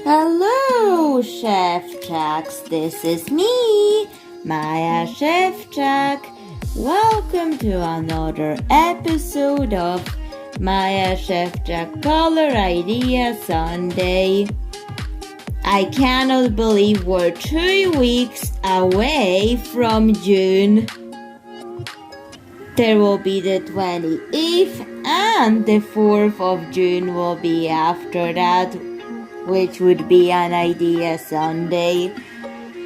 Hello, Szewczaks. This is me, Maja Szewczak. Welcome to another episode of Maja Szewczak Color Idea Sunday. I cannot believe we're 2 weeks away from June. There will be the 28th and the 4th of June will be after that, which would be an Idea Sunday.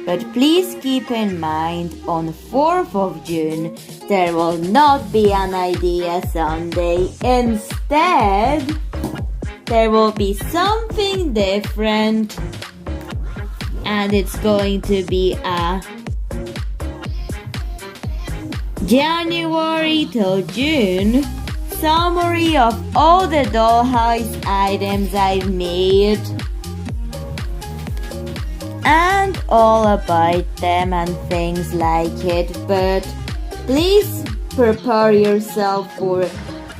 But please keep in mind, on 4th of June, there will not be an Idea Sunday. Instead, there will be something different. And it's going to be a January till June summary of all the dollhouse items I've made and all about them and things like it. But please prepare yourself for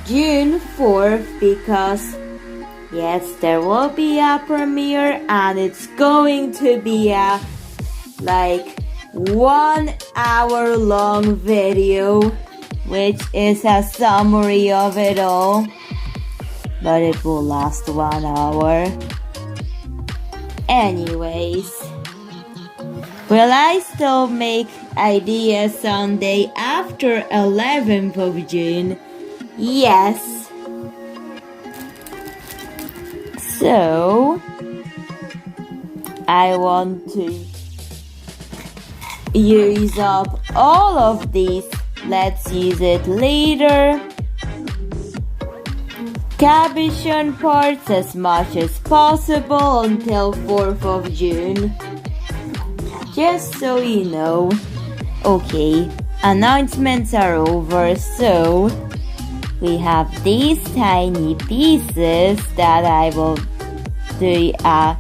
June 4th because yes, there will be a premiere and it's going to be a 1 hour long video, which is a summary of it all, but it will last 1 hour. Anyways, will I still make Idea Sunday after 11th of June? Yes. So, I want to use up all of these. Let's use it later. Cabochon parts as much as possible until 4th of June. Just so you know. Okay, announcements are over, so we have these tiny pieces that I will do a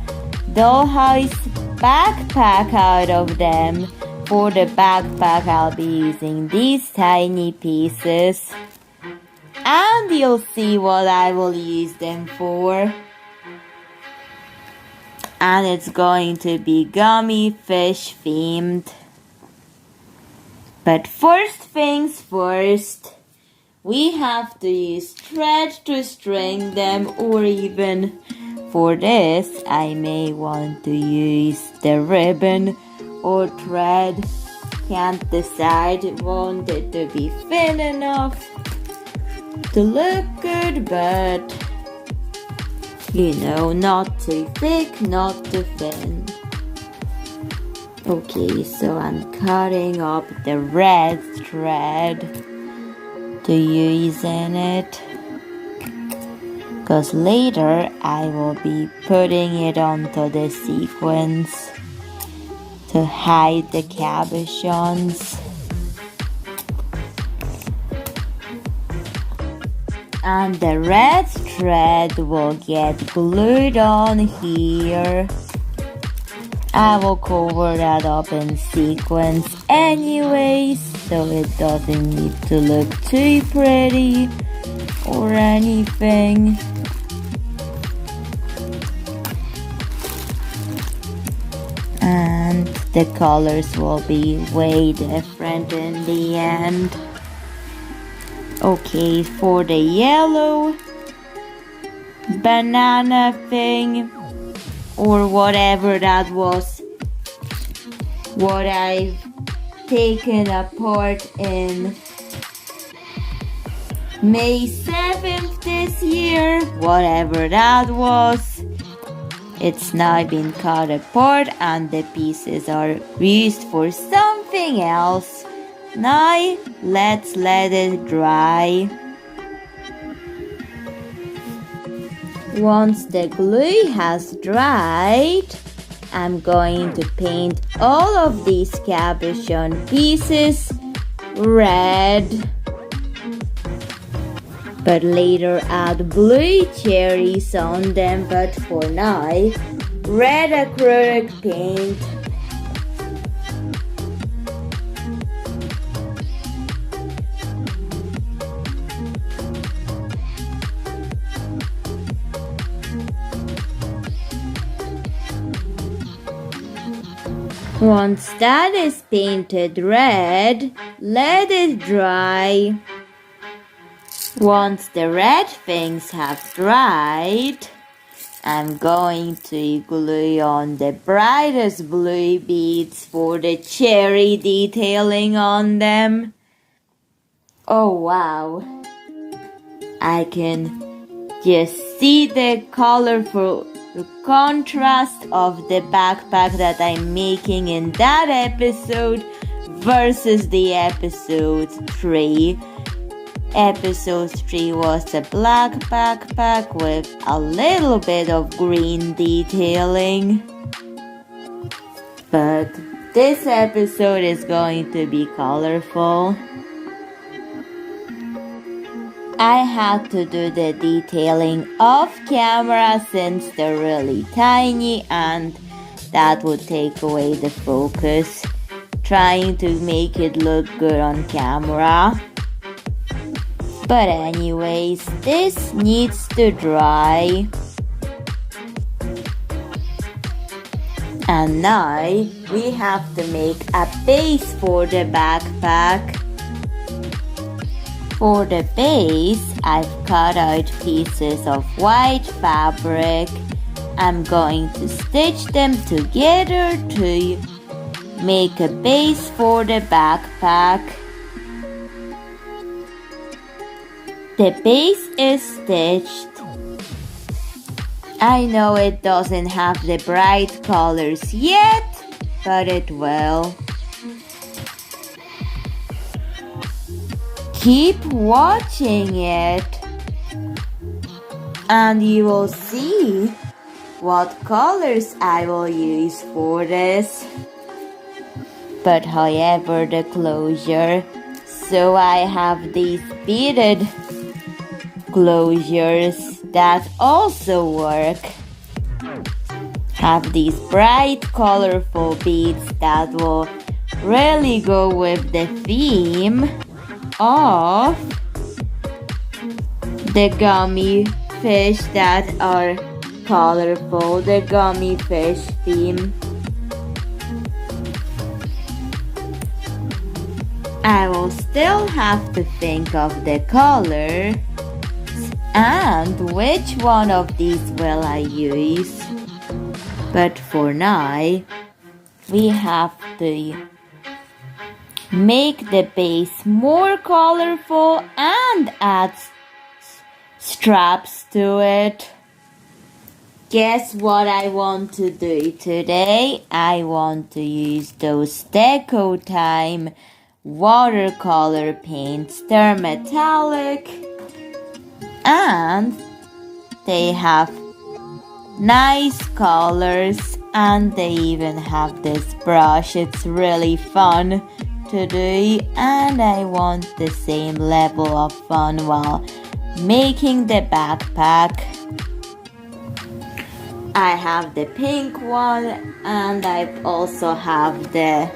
dollhouse backpack out of them. For the backpack, I'll be using these tiny pieces. And you'll see what I will use them for. And it's going to be gummy fish themed. But first things first, we have to use thread to string them, or even for this, I may want to use the ribbon or thread. Can't decide. Want it to be thin enough to look good, but not too thick, not too thin. Okay, so I'm cutting up the red thread to use in it, because later I will be putting it onto the sequins to hide the cabochons. And the red thread will get glued on here. I will cover that up in sequins anyways, so it doesn't need to look too pretty or anything. And the colors will be way different in the end. Okay, for the yellow banana thing, or whatever that was, what I've taken apart in May 7th this year, whatever that was, it's now been cut apart and the pieces are used for something else. Now let's let it dry. Once the glue has dried, I'm going to paint all of these cabochon pieces red, but later add blue cherries on them. But for now, red acrylic paint. Once that is painted red, let it dry. Once the red things have dried, I'm going to glue on the brightest blue beads for the cherry detailing on them. Oh wow, I can just see the colorful contrast of the backpack that I'm making in that episode versus the episode 3. Episode 3 was a black backpack with a little bit of green detailing. But this episode is going to be colorful. I had to do the detailing off camera since they're really tiny and that would take away the focus, trying to make it look good on camera. But anyways, this needs to dry. And now we have to make a base for the backpack. For the base, I've cut out pieces of white fabric. I'm going to stitch them together to make a base for the backpack. The base is stitched. I know it doesn't have the bright colors yet, but it will. Keep watching it and you will see what colors I will use for this. But however, the closure, so I have these beaded closures that also work. Have these bright colorful beads that will really go with the theme of the gummy fish that are colorful, the gummy fish theme. I will still have to think of the color and which one of these will I use. But for now, we have to make the base more colorful and add straps to it. Guess what I want to do today? I want to use those Deco Time watercolor paints. They're metallic and they have nice colors and they even have this brush. It's really fun to do and I want the same level of fun while making the backpack. I have the pink one and I also have the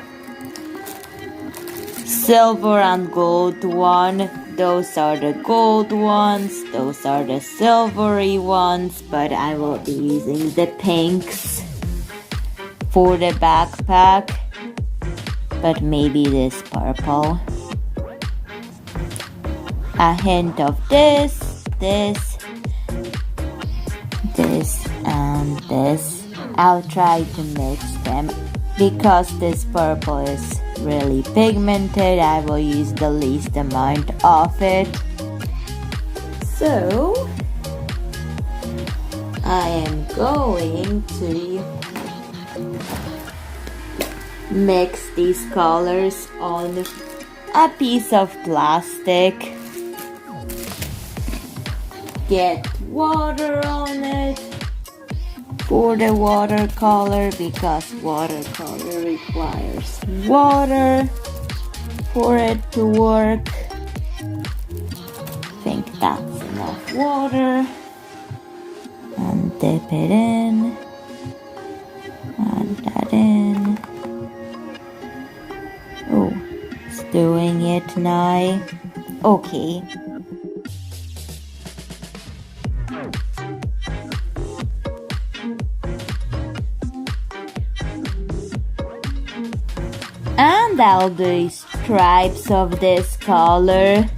silver and gold one. Those are the gold ones, those are the silvery ones, but I will be using the pinks for the backpack. But maybe this purple. A hint of this, and this. I'll try to mix them. Because this purple is really pigmented, I will use the least amount of it. So, I am going to mix these colors on a piece of plastic. Get water on it for the watercolor because watercolor requires water for it to work. I think that's enough water. And dip it in. Add that in. Oh, it's doing it now. Okay. And I'll do stripes of this color.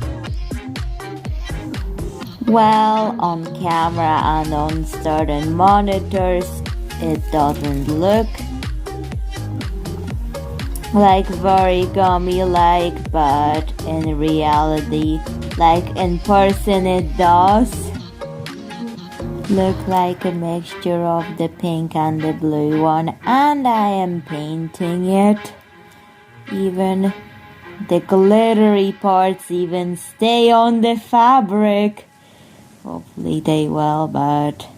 Well, on camera and on certain monitors, it doesn't look like very gummy-like, but in reality, like in person, it does look like a mixture of the pink and the blue one, and I am painting it. Even the glittery parts even stay on the fabric. Hopefully they will, but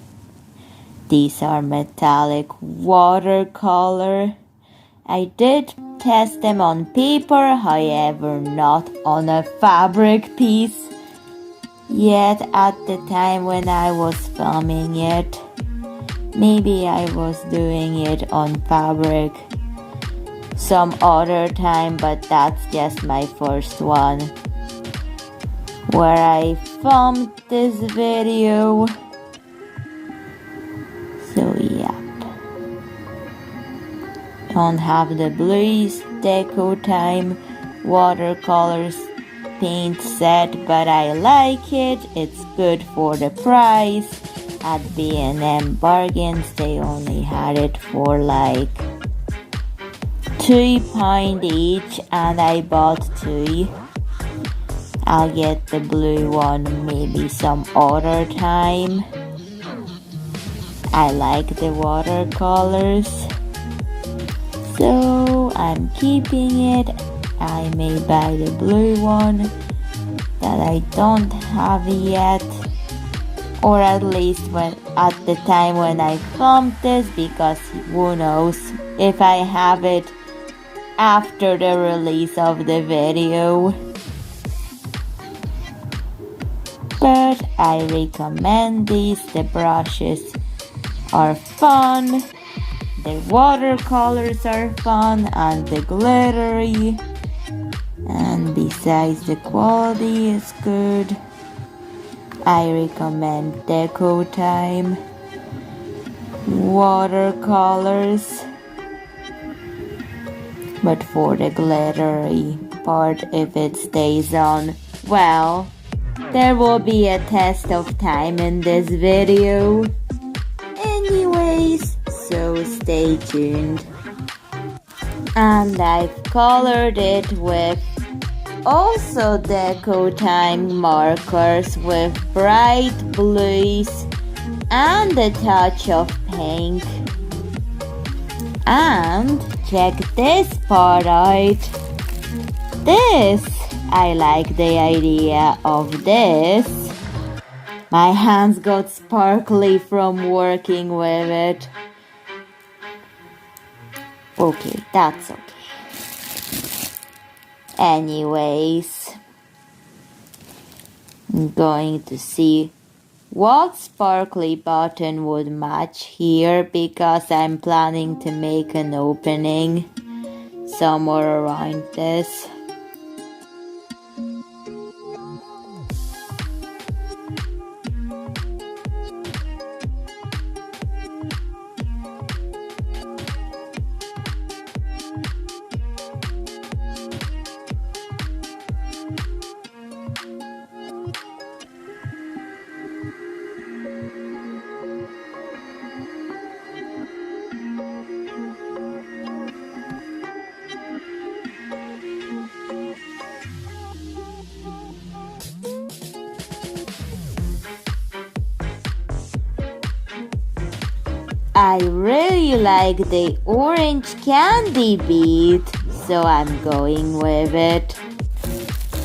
these are metallic watercolor. I did test them on paper, however not on a fabric piece yet at the time when I was filming it. Maybe I was doing it on fabric some other time, but that's just my first one where I filmed this video. So yeah, don't have the blues deco time watercolors paint set, but I like it. It's good for the price. At B&M Bargains they only had it for like £2 each, and I bought 2. I'll get the blue one maybe some other time. I like the watercolors, so I'm keeping it. I may buy the blue one that I don't have yet, or at least at the time when I filmed this, because who knows if I have it after the release of the video. But I recommend these. The brushes are fun, the watercolors are fun, and the glittery, and besides the quality is good. I recommend Deco Time watercolors, but for the glittery part, if it stays on, well, there will be a test of time in this video. Anyways, so stay tuned. And I've colored it with also Deco Time markers with bright blues and a touch of pink. And check this part out. I like the idea of this. My hands got sparkly from working with it. Okay, that's okay. Anyways, I'm going to see what sparkly button would match here, because I'm planning to make an opening somewhere around this. I really like the orange candy bead, so I'm going with it.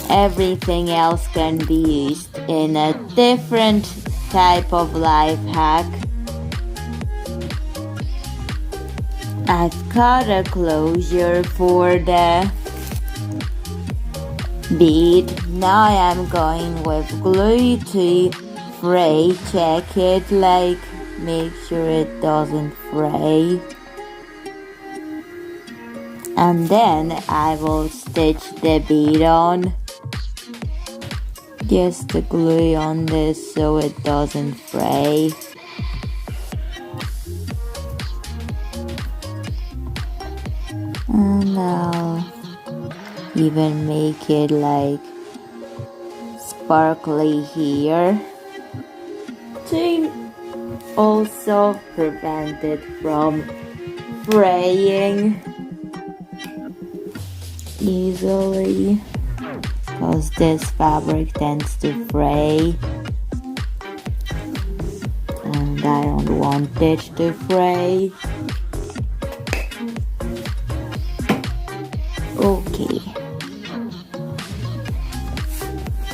Everything else can be used in a different type of life hack. I've cut a closure for the bead. Now I'm going with glue to fray. Check it, like, make sure it doesn't fray. And then I will stitch the bead on. Just the glue on this so it doesn't fray. And I'll even make it like sparkly here to also prevent it from fraying easily, because this fabric tends to fray and I don't want it to fray. Okay,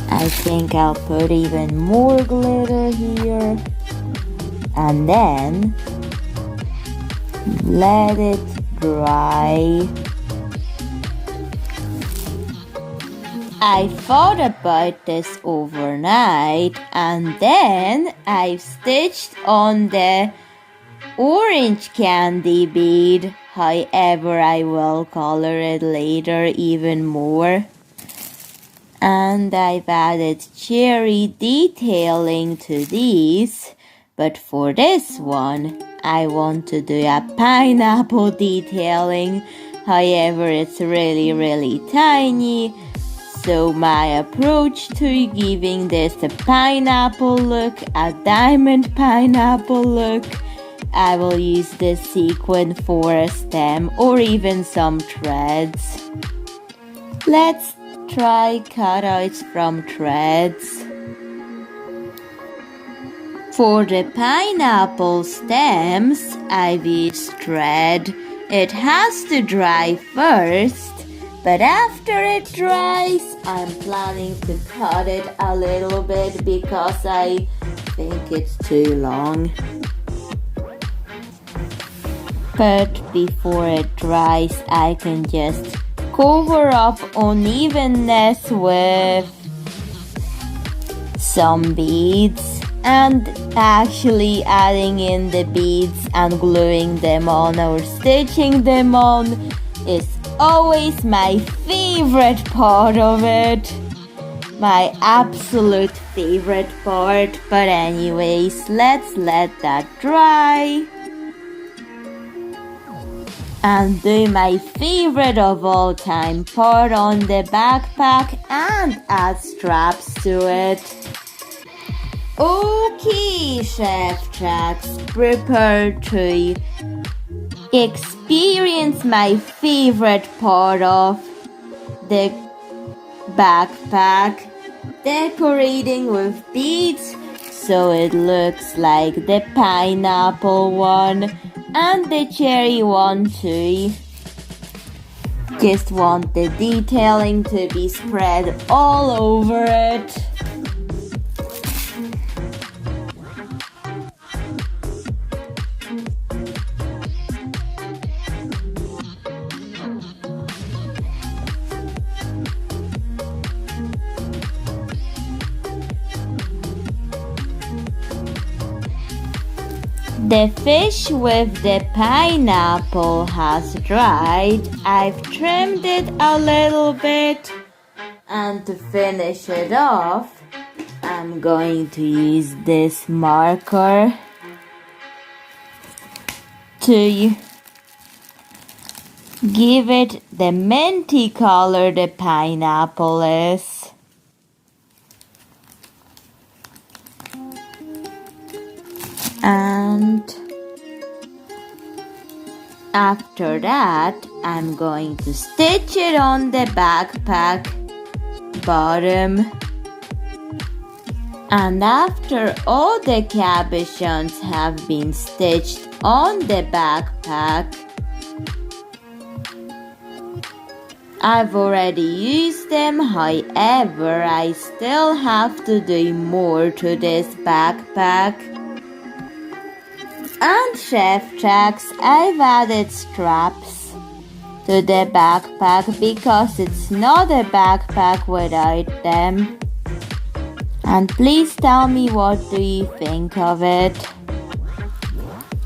I think I'll put even more glitter here and then let it dry. I thought about this overnight and then I've stitched on the orange candy bead. However, I will color it later even more. And I've added cherry detailing to these. But for this one, I want to do a pineapple detailing. However, it's really tiny. So my approach to giving this a pineapple look, a diamond pineapple look, I will use this sequin for a stem or even some threads. Let's try cutouts from threads. For the pineapple stems, I've used thread. It has to dry first, but after it dries, I'm planning to cut it a little bit because I think it's too long. But before it dries, I can just cover up unevenness with some beads, and actually adding in the beads and gluing them on or stitching them on is always my favorite part of it. My absolute favorite part. But anyways, let's let that dry and do my favorite of all time part on the backpack and add straps to it. Okay, Szewczaks, prepare to experience my favorite part of the backpack, decorating with beads so it looks like the pineapple one and the cherry one too. Just want the detailing to be spread all over it. The fish with the pineapple has dried. I've trimmed it a little bit, and to finish it off, I'm going to use this marker to give it the minty color the pineapple is. And after that, I'm going to stitch it on the backpack bottom. And after all the cabochons have been stitched on the backpack, I've already used them. However, I still have to do more to this backpack. And Szewczaks, I've added straps to the backpack because it's not a backpack without them. And please tell me, what do you think of it?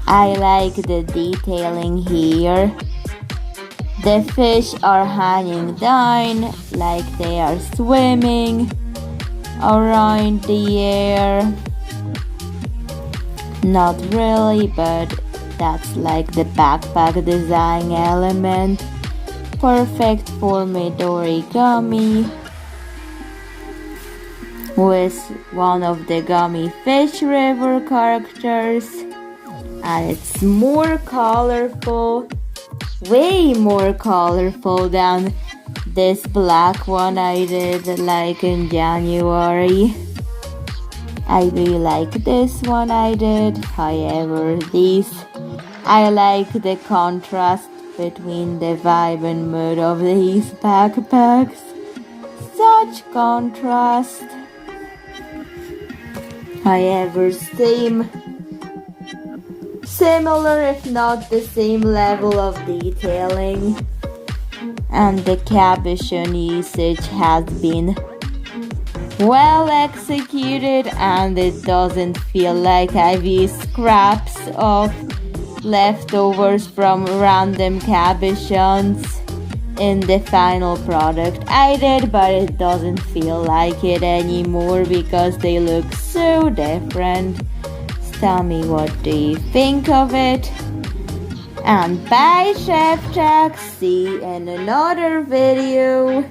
I like the detailing here. The fish are hanging down like they are swimming around the air. Not really, but that's like the backpack design element. perfect for Midori Gummy with one of the Gummy Fish River characters, and it's more colorful, way more colorful than this black one I did like in January. I really like this one I did, however I like the contrast between the vibe and mood of these backpacks. Such contrast. However, similar if not the same level of detailing, and the cabochon usage has been well executed, and it doesn't feel like I've used scraps of leftovers from random cabochons in the final product I did, but it doesn't feel like it anymore because they look so different. Tell me, what do you think of it? And bye, Szewczak. See you in another video.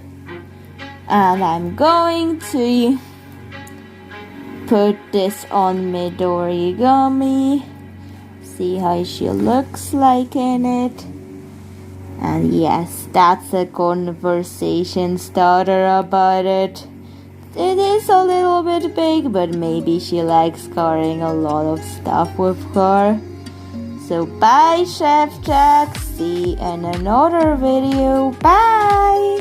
And I'm going to put this on Midori Gummy. See how she looks like in it. And yes, that's a conversation starter about it. It is a little bit big, but maybe she likes carrying a lot of stuff with her. So bye, Szewczak. See you in another video. Bye.